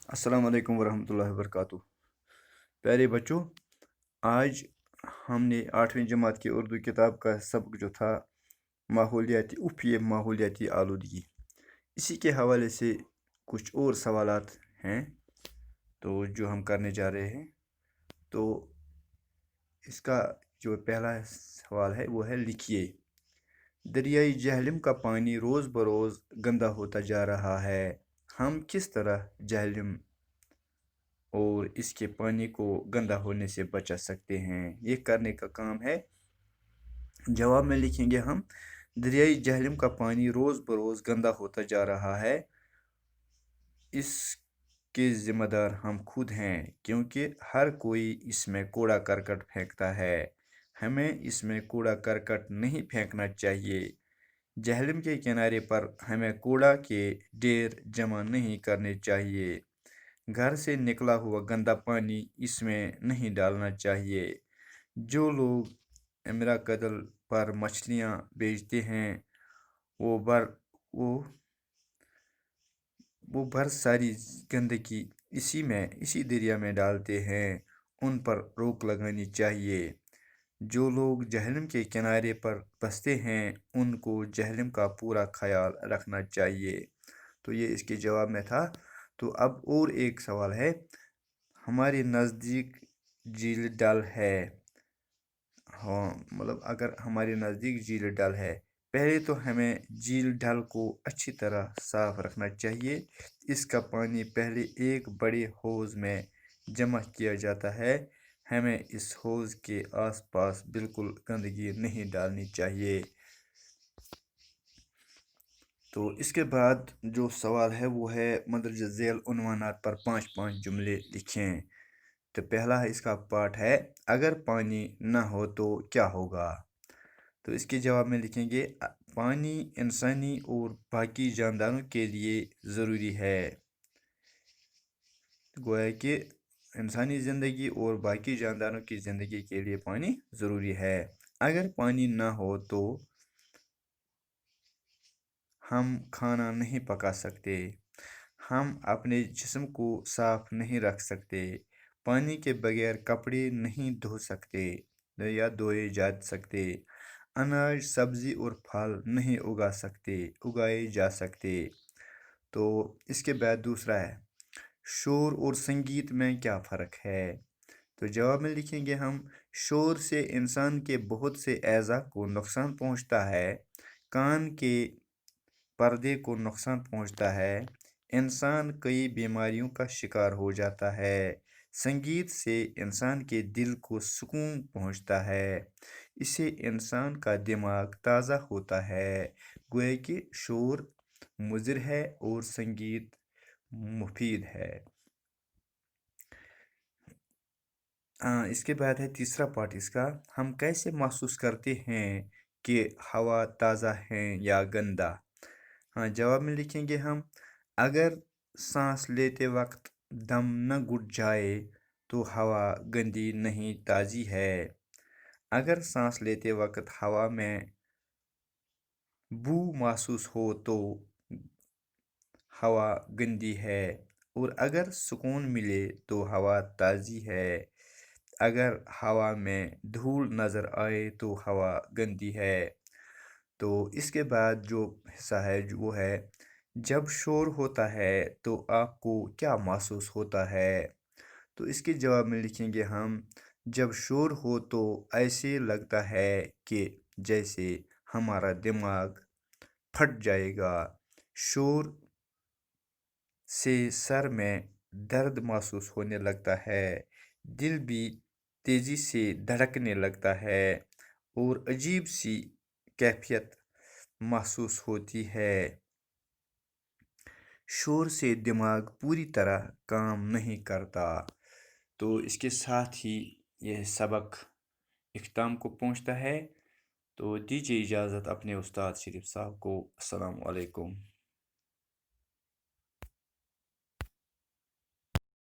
السلام علیکم ورحمۃ اللہ وبرکاتہ۔ پیارے بچوں، آج ہم نے 8ویں جماعت کی اردو کتاب کا سبق جو تھا ماحولیاتی آلودگی، اسی کے حوالے سے کچھ اور سوالات ہیں تو جو ہم کرنے جا رہے ہیں۔ تو اس کا جو پہلا سوال ہے وہ ہے، لکھیے دریائے جہلم کا پانی روز بروز گندا ہوتا جا رہا ہے، ہم کس طرح جہلم اور اس کے پانی کو گندا ہونے سے بچا سکتے ہیں؟ یہ کرنے کا کام ہے۔ جواب میں لکھیں گے ہم، دریائے جہلم کا پانی روز بروز گندا ہوتا جا رہا ہے، اس کے ذمہ دار ہم خود ہیں، کیونکہ ہر کوئی اس میں کوڑا کرکٹ پھینکتا ہے۔ ہمیں اس میں کوڑا کرکٹ نہیں پھینکنا چاہیے۔ جہلم کے کنارے پر ہمیں کوڑا کے ڈھیر جمع نہیں کرنے چاہیے۔ گھر سے نکلا ہوا گندا پانی اس میں نہیں ڈالنا چاہیے۔ جو لوگ امرا قدل پر مچھلیاں بیچتے ہیں وہ بھر ساری گندگی اسی دریا میں ڈالتے ہیں، ان پر روک لگانی چاہیے۔ جو لوگ جہلم کے کنارے پر بستے ہیں ان کو جہلم کا پورا خیال رکھنا چاہیے۔ تو یہ اس کے جواب میں تھا۔ تو اب اور ایک سوال ہے، ہمارے نزدیک جھیل ڈل ہے، اگر ہمارے نزدیک جھیل ڈل ہے، پہلے تو ہمیں جھیل ڈل کو اچھی طرح صاف رکھنا چاہیے۔ اس کا پانی پہلے ایک بڑے حوض میں جمع کیا جاتا ہے۔ ہمیں اس حوض کے آس پاس بالکل گندگی نہیں ڈالنی چاہیے۔ تو اس کے بعد جو سوال ہے وہ ہے، مندرجہ ذیل عنوانات پر 5 جملے لکھیں۔ تو پہلا ہے، اس کا پارٹ ہے، اگر پانی نہ ہو تو کیا ہوگا؟ تو اس کے جواب میں لکھیں گے، پانی انسانی اور باقی جانداروں کے لیے ضروری ہے۔ گویا کہ انسانی زندگی اور باقی جانداروں کی زندگی کے لیے پانی ضروری ہے۔ اگر پانی نہ ہو تو ہم کھانا نہیں پکا سکتے، ہم اپنے جسم کو صاف نہیں رکھ سکتے، پانی کے بغیر کپڑے نہیں دھو سکتے یا دھوئے جا سکتے، اناج، سبزی اور پھل نہیں اگائے جا سکتے۔ تو اس کے بعد دوسرا ہے، شور اور سنگیت میں کیا فرق ہے؟ تو جواب میں لکھیں گے ہم، شور سے انسان کے بہت سے اعضاء کو نقصان پہنچتا ہے، کان کے پردے کو نقصان پہنچتا ہے، انسان کئی بیماریوں کا شکار ہو جاتا ہے۔ سنگیت سے انسان کے دل کو سکون پہنچتا ہے، اس سے انسان کا دماغ تازہ ہوتا ہے۔ گویا کہ شور مضر ہے اور سنگیت مفید ہے۔ اس کے بعد ہے تیسرا پارٹ اس کا، ہم کیسے محسوس کرتے ہیں کہ ہوا تازہ ہے یا گندا؟ جواب میں لکھیں گے ہم، اگر سانس لیتے وقت دم نہ گھٹ جائے تو ہوا گندی نہیں تازی ہے۔ اگر سانس لیتے وقت ہوا میں بو محسوس ہو تو ہوا گندی ہے، اور اگر سکون ملے تو ہوا تازی ہے۔ اگر ہوا میں دھول نظر آئے تو ہوا گندی ہے۔ تو اس کے بعد جو حصہ ہے وہ ہے، جب شور ہوتا ہے تو آپ کو کیا محسوس ہوتا ہے؟ تو اس کے جواب میں لکھیں گے ہم، جب شور ہو تو ایسے لگتا ہے کہ جیسے ہمارا دماغ پھٹ جائے گا۔ شور سے سر میں درد محسوس ہونے لگتا ہے، دل بھی تیزی سے دھڑکنے لگتا ہے اور عجیب سی کیفیت محسوس ہوتی ہے۔ شور سے دماغ پوری طرح کام نہیں کرتا۔ تو اس کے ساتھ ہی یہ سبق اختتام کو پہنچتا ہے۔ تو دیجیے اجازت اپنے استاد شریف صاحب کو۔ السلام علیکم۔